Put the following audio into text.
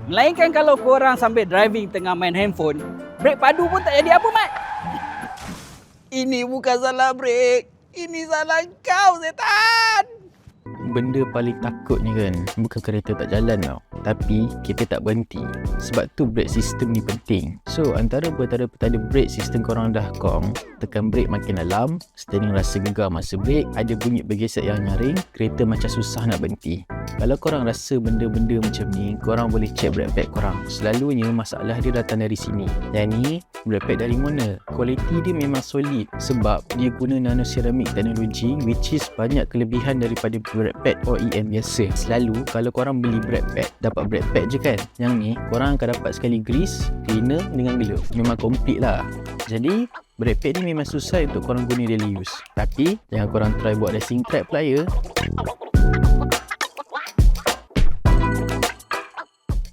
Melainkan kalau korang sambil driving tengah main handphone, brek padu pun tak jadi apa, Mat. Ini bukan salah brek. Ini salah kau, setan. Benda paling takutnya kan, bukan kereta tak jalan tau, tapi kita tak berhenti. Sebab tu brake system ni penting. So antara petanda brake system korang dah kong, tekan brake makin dalam, steering rasa gegar masa brake, ada bunyi bergesek yang nyaring, kereta macam susah nak berhenti. Kalau korang rasa benda-benda macam ni, korang boleh check brake pad korang. Selalunya masalah dia datang dari sini. Yang ni brake pad dari mana? Kualiti dia memang solid sebab dia guna nanoceramic teknologi, which is banyak kelebihan daripada brake pad OEM biasa. Selalu kalau korang beli brake pad, dapat brake pad je kan. Yang ni korang akan dapat sekali grease, cleaner dengan glove. Memang komplit lah. Jadi brake pad ni memang susah untuk korang guna daily use. Tapi jangan korang try buat racing track pula ya.